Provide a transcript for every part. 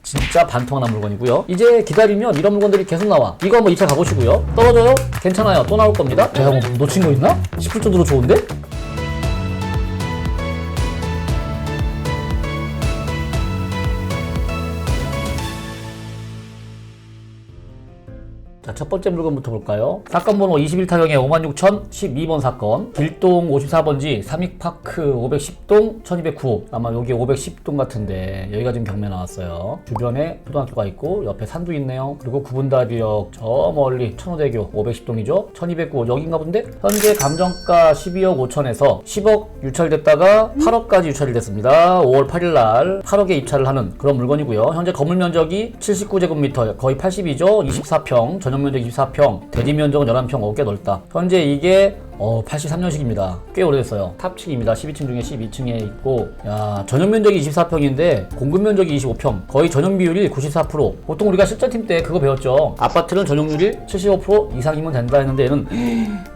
진짜 반통하는 물건이고요. 이제 기다리면 이런 물건들이 계속 나와. 이거 한번 입찰 가보시고요. 떨어져요? 괜찮아요. 또 나올 겁니다. 내가 뭐 놓친 거 있나? 싶을 정도로 좋은데? 자, 첫 번째 물건부터 볼까요? 사건 번호 21타경의 56,012번 사건. 길동 54번지 삼익파크 510동 1209호. 아마 여기 510동 같은데 여기가 지금 경매 나왔어요. 주변에 초등학교가 있고 옆에 산도 있네요. 그리고 구분다리역 저 멀리 천호대교 510동이죠. 1209호 여긴가 본데? 현재 감정가 12억 5천에서 10억 유찰됐다가 8억까지 유찰이 됐습니다. 5월 8일날 8억에 입찰을 하는 그런 물건이고요. 현재 건물 면적이 79제곱미터 거의 80이죠. 24평 전용 면적 24평, 대지 면적은 11평, 꽤 넓다. 현재 이게 83년식입니다. 꽤 오래됐어요. 탑층입니다. 12층 중에 12층에 있고, 야, 전용 면적이 24평인데 공급 면적이 25평. 거의 전용 비율이 94%. 보통 우리가 실전팀 때 그거 배웠죠. 아파트는 전용률이 75% 이상이면 된다 했는데 얘는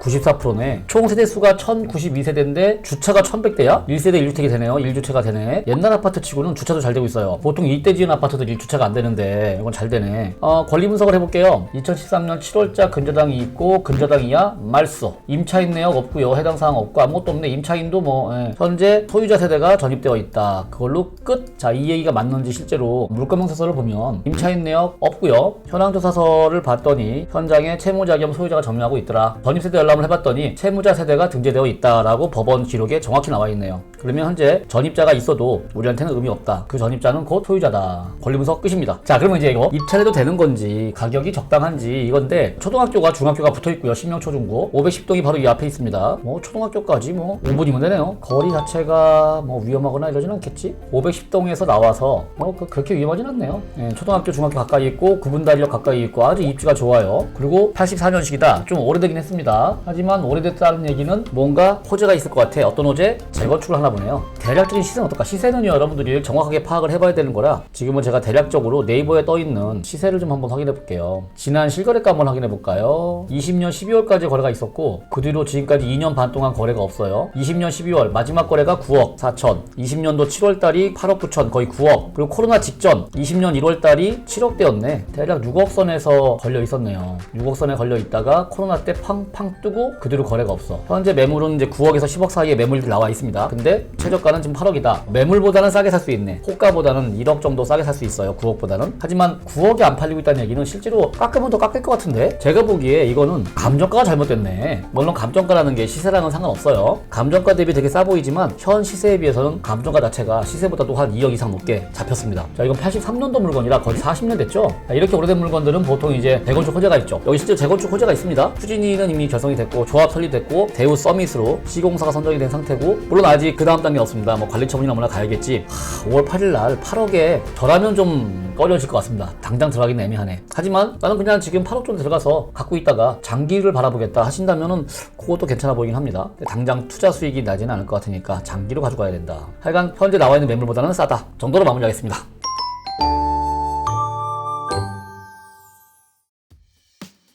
94%네. 총 세대수가 1092세대인데 주차가 1100대야? 1세대 1주택이 되네요. 1주차가 되네. 옛날 아파트 치고는 주차도 잘 되고 있어요. 보통 이때 지은 아파트들 1주차가 안 되는데 이건 잘 되네. 권리 분석을 해볼게요. 2013년 7월자 근저당이 있고 근저당이야 말소. 임차인 내역 없고요. 해당 사항 없고 아무것도 없네. 임차인도 현재 소유자 세대가 전입되어 있다. 그걸로 끝. 자, 이 얘기가 맞는지 실제로 물권명세서를 보면 임차인 내역 없고요. 현황조사서를 봤더니 현장에 채무자 겸 소유자가 점유하고 있더라. 전입세대 열람을 해봤더니 채무자 세대가 등재되어 있다라고 법원 기록에 정확히 나와 있네요. 그러면 현재 전입자가 있어도 우리한테는 의미 없다. 그 전입자는 곧 소유자다. 권리분석 끝입니다. 자, 그러면 이제 이거 입찰해도 되는 건지 가격이 적당한지 이건데 초등학교가 중학교가 붙어있고요. 신명초중고 510동이 바로 이 앞에 있습니다. 초등학교까지 5분이면 되네요. 거리 자체가 위험하거나 이러진 않겠지? 510동에서 나와서 그렇게 위험하진 않네요. 초등학교 중학교 가까이 있고 구분다리역 가까이 있고 아주 입지가 좋아요. 그리고 84년식이다. 좀 오래되긴 했습니다. 하지만 오래됐다는 얘기는 뭔가 호재가 있을 것 같아. 어떤 호재? 재건축을 하나 보네요. 대략적인 시세는 어떨까? 시세는요 여러분들이 정확하게 파악을 해봐야 되는 거라 지금은 제가 대략적으로 네이버에 떠있는 시세를 좀 한번 확인해 볼게요. 지난 실거래가 한번 확인해 볼까요? 20년 12월까지 거래가 있었고 그 뒤로 지금까지 2년 반 동안 거래가 없어요. 20년 12월 마지막 거래가 9억 4천, 20년도 7월달이 8억 9천 거의 9억, 그리고 코로나 직전 20년 1월달이 7억대였네. 대략 6억 선에서 걸려 있었네요. 6억 선에 걸려 있다가 코로나 때 팡팡 뜨고 그 뒤로 거래가 없어. 현재 매물은 이제 9억에서 10억 사이에 매물이 나와 있습니다. 근데 최저가는 지금 8억이다. 매물보다는 싸게 살 수 있네. 호가보다는 1억 정도 싸게 살 수 있어요. 9억보다는. 하지만 9억이 안 팔리고 있다는 얘기는 실제로 깎으면 더 깎일 것 같은데? 제가 보기에 이거는 감정가가 잘못됐네. 물론 감정가라는 게 시세랑은 상관없어요. 감정가 대비 되게 싸 보이지만 현 시세에 비해서는 감정가 자체가 시세보다도 한 2억 이상 높게 잡혔습니다. 자, 이건 83년도 물건이라 거의 40년 됐죠? 자, 이렇게 오래된 물건들은 보통 이제 재건축 호재가 있죠. 여기 실제 재건축 호재가 있습니다. 추진위는 이미 결성이 됐고 조합 설립됐고 대우 서밋으로 시공사가 선정이 된 상태고, 물론 아직 그 다음 단계는 없습니다. 관리처분이나 뭐나 가야겠지. 5월 8일날 8억에 저라면 좀 꺼려질 것 같습니다. 당장 들어가기는 애매하네. 하지만 나는 그냥 지금 8억 정도 들어가서 갖고 있다가 장기를 바라보겠다 하신다면은 그것도 괜찮아 보이긴 합니다. 당장 투자 수익이 나지는 않을 것 같으니까 장기로 가져가야 된다. 하여간 현재 나와 있는 매물보다는 싸다 정도로 마무리하겠습니다.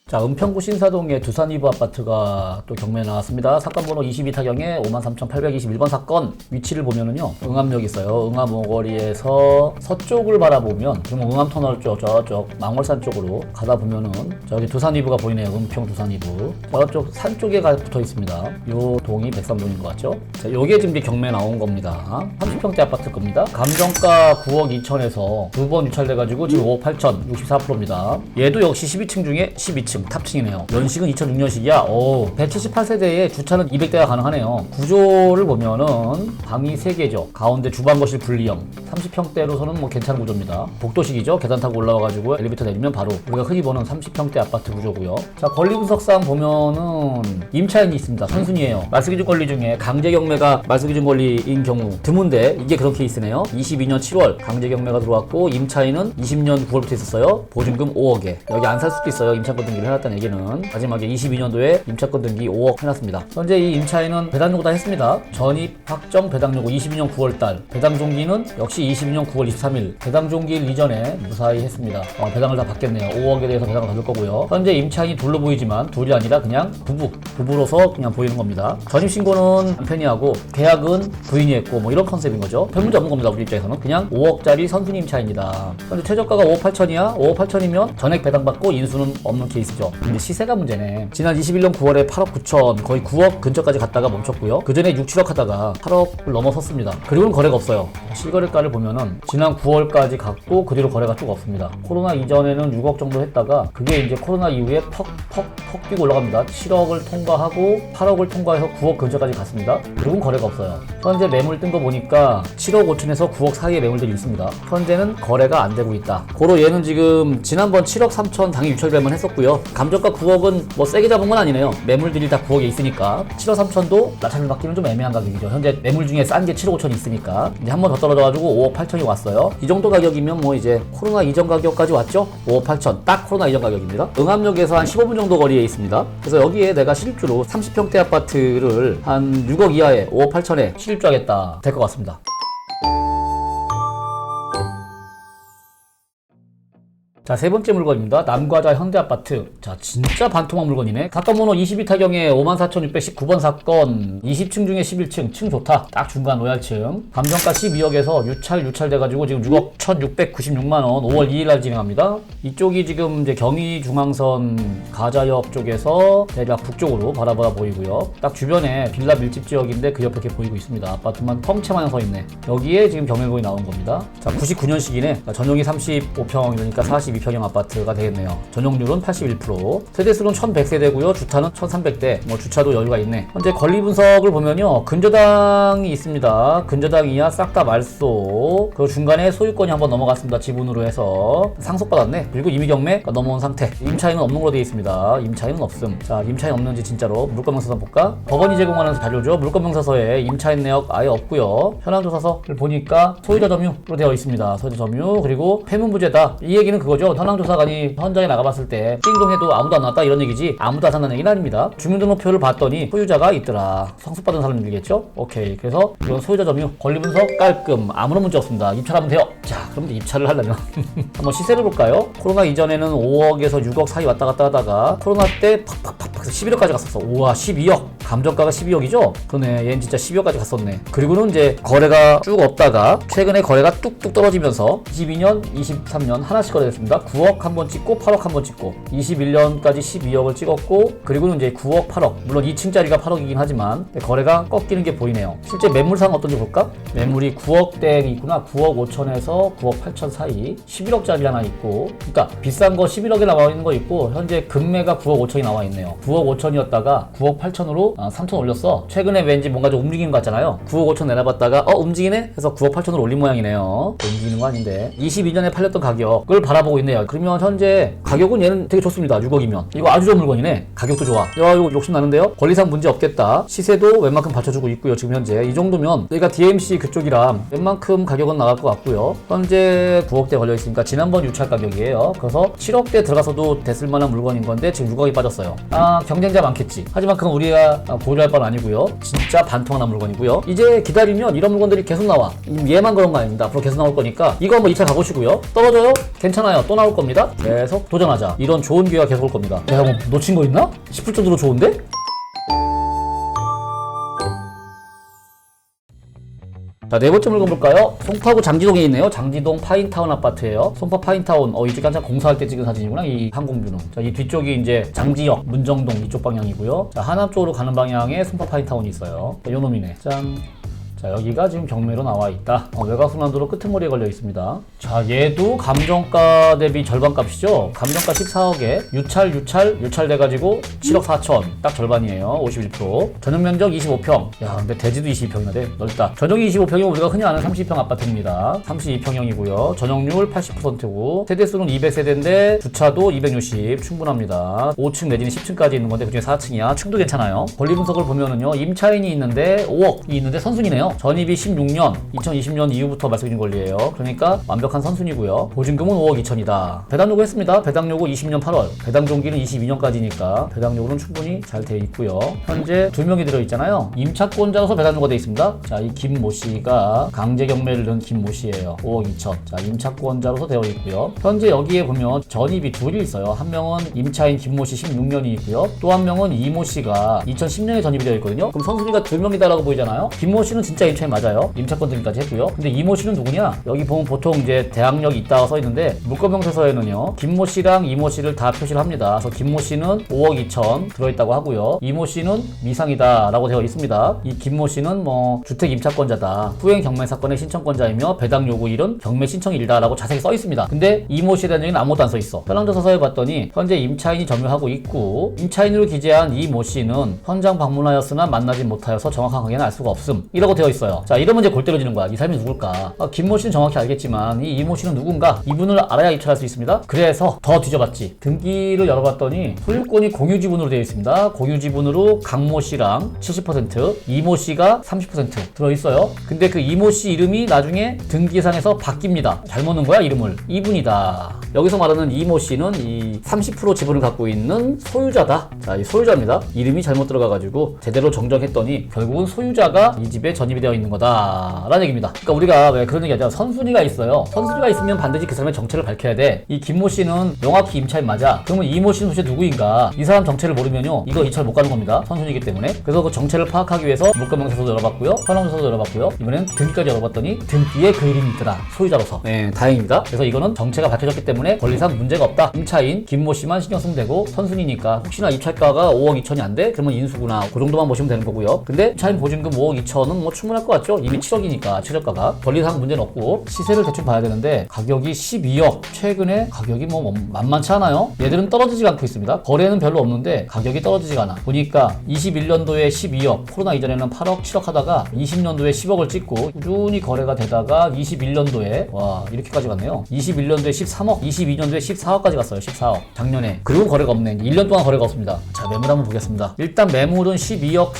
자, 은평구 신사동의 두산이브 아파트가 또 경매에 나왔습니다. 사건 번호 22타경의 53,821번 사건. 위치를 보면은요, 응암역이 있어요. 응암 오거리에서 서쪽을 바라보면, 그러면 응암터널 쪽, 저쪽, 망월산 쪽으로 가다 보면은, 저기 두산이브가 보이네요. 은평 두산이브. 저쪽 산 쪽에 붙어 있습니다. 요 동이 백삼동인 것 같죠? 자, 요게 지금 경매에 나온 겁니다. 30평대 아파트 겁니다. 감정가 9억 2천에서 두 번 유찰돼가지고 지금 5억 8천, 64%입니다. 얘도 역시 12층 중에 12층. 탑층이네요. 연식은 2006년식이야. 178세대에 주차는 200대가 가능하네요. 구조를 보면은 방이 3개죠. 가운데 주방 거실 분리형. 30평대로서는 괜찮은 구조입니다. 복도식이죠. 계단 타고 올라와가지고 엘리베이터 내리면 바로 우리가 흔히 보는 30평대 아파트 구조고요. 자, 권리 분석상 보면은 임차인이 있습니다. 선순위예요. 말소기준 권리 중에 강제 경매가 말소기준 권리인 경우 드문데 이게 그런 케이스네요. 22년 7월 강제 경매가 들어왔고 임차인은 20년 9월부터 있었어요. 보증금 5억에. 여기 안 살 수도 있어요. 임차권 등기를 해놨다는 얘기는 마지막에 22년도에 임차권 등기 5억 해놨습니다. 현재 이 임차인은 배당 요구 다 했습니다. 전입 확정 배당 요구 22년 9월달, 배당 종기는 역시 22년 9월 23일, 배당 종기일 이전에 무사히 했습니다. 배당을 다 받겠네요. 5억에 대해서 배당을 받을 거고요. 현재 임차인이 둘로 보이지만 둘이 아니라 그냥 부부로서 그냥 보이는 겁니다. 전입신고는 남편이 하고 계약은 부인이 했고 뭐 이런 컨셉인 거죠. 별 문제 없는 겁니다. 우리 입장에서는 그냥 5억짜리 선순위 임차인이다. 현재 최저가가 5억 8천이야. 5억 8천이면 전액 배당받고 인수는 없는 케이스죠. 근데 시세가 문제네. 지난 21년 9월에 8억 9천, 거의 9억 근처까지 갔다가 멈췄고요. 그 전에 6, 7억 하다가 8억을 넘어섰습니다. 그리고는 거래가 없어요. 실거래가를 보면은 지난 9월까지 갔고 그 뒤로 거래가 쭉 없습니다. 코로나 이전에는 6억 정도 했다가 그게 이제 코로나 이후에 퍽 뛰고 올라갑니다. 7억을 통과하고 8억을 통과해서 9억 근처까지 갔습니다. 그리고는 거래가 없어요. 현재 매물 뜬 거 보니까 7억 5천에서 9억 사이의 매물들이 있습니다. 현재는 거래가 안 되고 있다. 고로 얘는 지금 지난번 7억 3천 당일 유찰배만 했었고요. 감정가 9억은 뭐 세게 잡은 건 아니네요. 매물들이 다 9억에 있으니까 7억 3천도 낙찰을 받기는 좀 애매한 가격이죠. 현재 매물 중에 싼 게 7억 5천이 있으니까 이제 한 번 더 떨어져가지고 5억 8천이 왔어요. 이 정도 가격이면 뭐 이제 코로나 이전 가격까지 왔죠. 5억 8천 딱 코로나 이전 가격입니다. 응암역에서 한 15분 정도 거리에 있습니다. 그래서 여기에 내가 실입주로 30평대 아파트를 한 6억 이하에 5억 8천에 실입주하겠다 될 것 같습니다. 자, 세 번째 물건입니다. 남과자 현대아파트. 자, 진짜 반토막 물건이네. 사건번호 22타경에 54,619번 사건, 20층 중에 11층, 층 좋다. 딱 중간 로얄층. 감정가 12억에서 유찰돼가지고 지금 6억 1,696만원 5월 2일날 진행합니다. 이쪽이 지금 이제 경의중앙선 가자역 쪽에서 대략 북쪽으로 바라봐 보이고요. 딱 주변에 빌라 밀집 지역인데 그 옆에 이렇게 보이고 있습니다. 아파트만 텅채마냥 서 있네. 여기에 지금 경일고이 나온 겁니다. 자, 99년식이네. 전용이 35평, 그러니까 42평형 아파트가 되겠네요. 전용률은 81%. 세대수는 1100세대고요. 주차는 1300대. 뭐 주차도 여유가 있네. 현재 권리 분석을 보면요. 근저당이 있습니다. 근저당 이하 싹 다 말소. 그리고 중간에 소유권이 한번 넘어갔습니다. 지분으로 해서 상속받았네. 그리고 임의경매가 넘어온 상태. 임차인은 없는 걸로 되어 있습니다. 임차인은 없음. 자, 임차인 없는지 진짜로 물권명사서 볼까? 법원이 제공하는 자료죠. 물권명사서에 임차인 내역 아예 없고요. 현황조사서를 보니까 소유자 점유로 되어 있습니다. 소유자 점유. 그리고 폐문부재다. 이 얘기는 그거죠. 현황조사관이 현장에 나가봤을 때 띵동해도 아무도 안 나왔다 이런 얘기지 아무도 안 산다는 얘기는 아닙니다. 주민등록표를 봤더니 소유자가 있더라. 상속받은 사람들이겠죠? 오케이. 그래서 이건 소유자 점유 권리분석 깔끔 아무런 문제 없습니다. 입찰하면 돼요. 자, 그럼 입찰을 하려면 한번 시세를 볼까요? 코로나 이전에는 5억에서 6억 사이 왔다 갔다 하다가 코로나 때 팍팍팍 11억까지 갔었어. 우와 12억. 감정가가 12억이죠? 그러네. 얘는 진짜 12억까지 갔었네. 그리고는 이제 거래가 쭉 없다가 최근에 거래가 뚝뚝 떨어지면서 22년, 23년 하나씩 거래됐습니다. 9억 한 번 찍고 8억 한 번 찍고 21년까지 12억을 찍었고 그리고는 이제 9억, 8억 물론 2층짜리가 8억이긴 하지만 거래가 꺾이는 게 보이네요. 실제 매물상 어떤지 볼까? 매물이 9억대이 있구나. 9억 5천에서 9억 8천 사이 11억짜리 하나 있고 그러니까 비싼 거 11억에 나와 있는 거 있고 현재 금매가 9억 5천이 나와 있네요. 9억 5천이었다가 9억 8천으로 3천 올렸어. 최근에 왠지 뭔가 좀 움직이는 것 같잖아요. 9억 5천 내놔봤다가 움직이네? 해서 9억 8천으로 올린 모양이네요. 움직이는 거 아닌데 22년에 팔렸던 가격을 바라보고 있네요. 그러면 현재 가격은 얘는 되게 좋습니다. 6억이면 이거 아주 좋은 물건이네. 가격도 좋아. 야, 이거 욕심 나는데요? 권리상 문제 없겠다. 시세도 웬만큼 받쳐주고 있고요. 지금 현재 이 정도면 저희가 DMC 그쪽이라 웬만큼 가격은 나갈 것 같고요. 현재 9억대 걸려있으니까 지난번 유찰 가격이에요. 그래서 7억대 들어가서도 됐을 만한 물건인 건데 지금 6억이 빠졌어요. 경쟁자 많겠지. 하지만 그건 우리가 고려할 바는 아니고요. 진짜 반통하는 물건이고요. 이제 기다리면 이런 물건들이 계속 나와. 얘만 그런 거 아닙니다. 앞으로 계속 나올 거니까 이거 한번 2차 가보시고요. 떨어져요? 괜찮아요. 또 나올 겁니다. 계속 도전하자. 이런 좋은 기회가 계속 올 겁니다. 내가 뭐 놓친 거 있나? 싶을 정도로 좋은데? 자, 네 번째 물건 볼까요? 송파구 장지동에 있네요. 장지동 파인타운 아파트예요. 송파 파인타운. 이쪽 한참 공사할 때 찍은 사진이구나. 이 항공뷰는. 자, 이 뒤쪽이 이제 장지역, 문정동 이쪽 방향이고요. 자, 하남 쪽으로 가는 방향에 송파 파인타운이 있어요. 자, 요 놈이네. 짠. 자, 여기가 지금 경매로 나와 있다. 외곽순환도로 끄트머리에 걸려 있습니다. 자, 얘도 감정가 대비 절반값이죠. 감정가 14억에 유찰돼가지고 7억 4천. 딱 절반이에요. 51%. 전용 면적 25평. 야, 근데 대지도 22평이나 돼. 넓다. 전용이 25평이면 우리가 흔히 아는 30평 아파트입니다. 32평형이고요. 전용률 80%고 세대수는 200세대인데 주차도 260 충분합니다. 5층 내지는 10층까지 있는 건데 그중에 4층이야. 층도 괜찮아요. 권리 분석을 보면은요. 임차인이 있는데 5억이 있는데 선순위네요. 전입이 16년, 2020년 이후부터 말씀드린 권리예요. 그러니까 완벽한 선순위고요. 보증금은 5억 2천이다. 배당 요구했습니다. 배당 요구 20년 8월. 배당 종기는 22년까지니까 배당 요구는 충분히 잘 돼 있고요. 현재 2명이 들어 있잖아요. 임차권자로서 배당 요구가 돼 있습니다. 자, 이 김모 씨가 강제 경매를 넣은 김모 씨예요. 5억 2천. 자, 임차권자로서 되어 있고요. 현재 여기에 보면 전입이 둘이 있어요. 한 명은 임차인 김모 씨 16년이 있고요. 또 한 명은 이모 씨가 2010년에 전입이 되어 있거든요. 그럼 선순위가 2명이다라고 보이잖아요. 김모 씨는 진짜 임차인 맞아요. 임차권 등기까지 했고요. 근데 이모 씨는 누구냐? 여기 보면 보통 이제 대학력이 있다고 써 있는데 물권명세서에는요. 김모 씨랑 이모 씨를 다 표시를 합니다. 그래서 김모 씨는 5억 2천 들어있다고 하고요. 이모 씨는 미상이다라고 되어 있습니다. 이 김모 씨는 뭐 주택 임차권자다. 후행 경매 사건의 신청권자이며 배당 요구일은 경매 신청일이다라고 자세히 써 있습니다. 근데 이모 씨에 대한 얘기는 아무것도 안 써 있어. 현황조사서에 봤더니 현재 임차인이 점유하고 있고 임차인으로 기재한 이모 씨는 현장 방문하였으나 만나지 못하여서 정확한 관계는 알 수가 없음. 이라고 되어 있어요. 자, 이러면 이제 골 때려지는 거야. 이 사람이 누굴까? 김모 씨는 정확히 알겠지만 이 이모 씨는 누군가? 이분을 알아야 입찰할 수 있습니다. 그래서 더 뒤져봤지. 등기를 열어봤더니 소유권이 공유지분으로 되어 있습니다. 공유지분으로 강모 씨랑 70%, 이모 씨가 30% 들어있어요. 근데 그 이모 씨 이름이 나중에 등기상에서 바뀝니다. 잘못 넣은 거야, 이름을. 이분이다. 여기서 말하는 이모 씨는 이 30% 지분을 갖고 있는 소유자다. 자, 이 소유자입니다. 이름이 잘못 들어가가지고 제대로 정정했더니 결국은 소유자가 이 집에 전입이 되어 있는 거다 라는 얘기입니다. 그러니까 우리가 왜 그런 얘기 하잖아. 선순위가 있어요. 선순위가 있으면 반드시 그 사람의 정체를 밝혀야 돼. 이 김모 씨는 명확히 임차인 맞아. 그러면 이모 씨는 도대체 누구인가? 이 사람 정체를 모르면요, 이거 입찰 못 가는 겁니다. 선순위이기 때문에. 그래서 그 정체를 파악하기 위해서 물권명세서도 열어봤고요, 현황조사도 열어봤고요, 이번엔 등기까지 열어봤더니 등기에 그 이름이 있더라. 소유자로서. 네, 다행입니다. 그래서 이거는 정체가 밝혀졌기 때문에 권리상 문제가 없다. 임차인 김모 씨만 신경 쓰면 되고, 선순위니까 혹시나 입찰가가 5억 2천이 안 돼? 그러면 인수구나. 그 정도만 보시면 되는 거고요. 근데 임차인 보증금 5억 2천은 뭐 충분할 것 같죠? 이미 7억이니까 최저가가. 권리상 문제는 없고 시세를 대충 봐야 되는데 가격이 12억. 최근에 가격이 뭐 만만치 않아요? 얘들은 떨어지지가 않고 있습니다. 거래는 별로 없는데 가격이 떨어지지가 않아. 보니까 21년도에 12억, 코로나 이전에는 8억, 7억 하다가 20년도에 10억을 찍고 꾸준히 거래가 되다가 21년도에 와, 이렇게까지 갔네요. 21년도에 13억, 22년도에 14억까지 갔어요. 14억. 작년에. 그리고 거래가 없네. 1년 동안 거래가 없습니다. 자, 매물 한번 보겠습니다. 일단 매물은 12억,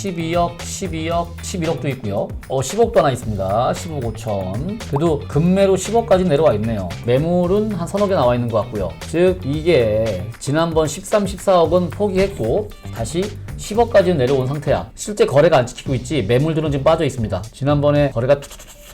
11억도 있고요. 10억도 하나 있습니다. 15억 5천. 그래도 금매로 10억까지 내려와 있네요. 매물은 한 서너 개 나와 있는 것 같고요. 즉 이게 지난번 13, 14억은 포기했고 다시 10억까지 내려온 상태야. 실제 거래가 안 찍히고 있지 매물들은 지금 빠져 있습니다. 지난번에 거래가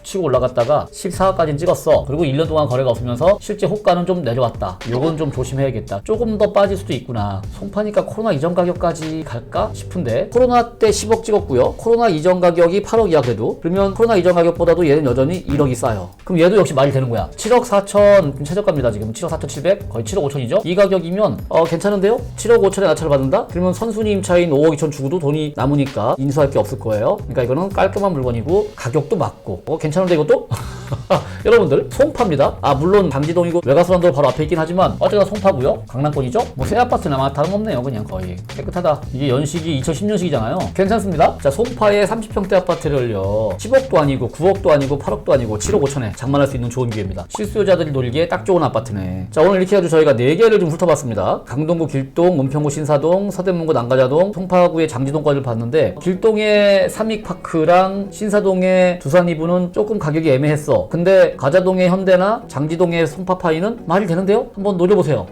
치고 올라갔다가 14억까지는 찍었어. 그리고 1년 동안 거래가 없으면서 실제 호가는 좀 내려왔다. 요건 좀 조심해야겠다. 조금 더 빠질 수도 있구나. 송파니까 코로나 이전 가격까지 갈까 싶은데 코로나 때 10억 찍었고요. 코로나 이전 가격이 8억이야 그래도. 그러면 코로나 이전 가격보다도 얘는 여전히 1억이 싸요. 그럼 얘도 역시 말이 되는 거야. 7억 4천 최저가입니다. 지금 7억 4천 7백 거의 7억 5천이죠. 이 가격이면 괜찮은데요? 7억 5천에 낙찰을 받는다? 그러면 선순위 임차인 5억 2천 주고도 돈이 남으니까 인수할 게 없을 거예요. 그러니까 이거는 깔끔한 물건이고 가격도 맞고 괜찮은데 이것도? 여러분들 송파입니다. 물론 당지동이고 외곽순환도 바로 앞에 있긴 하지만 어쨌거나 송파고요. 강남권이죠. 뭐 새 아파트나 다름없네요. 그냥 거의 깨끗하다. 이게 연식이 2010년식이잖아요. 괜찮습니다. 자, 송파의 30평대 아파트를요 10억도 아니고 9억도 아니고 8억도 아니고 7억 5천에 장만할 수 있는 좋은 기회입니다. 실수요자들이 놀기에 딱 좋은 아파트네. 자, 오늘 이렇게 해가지고 저희가 4개를 좀 훑어봤습니다. 강동구, 길동, 은평구, 신사동, 서대문구, 남가자동, 송파구의 장지동까지를 봤는데 길동의 삼익파크랑 신사동의 두산이브는 조금 가격이 애매했어. 근데 가자동의 현대나 장지동의 송파파이는 말이 되는데요? 한번 노려보세요.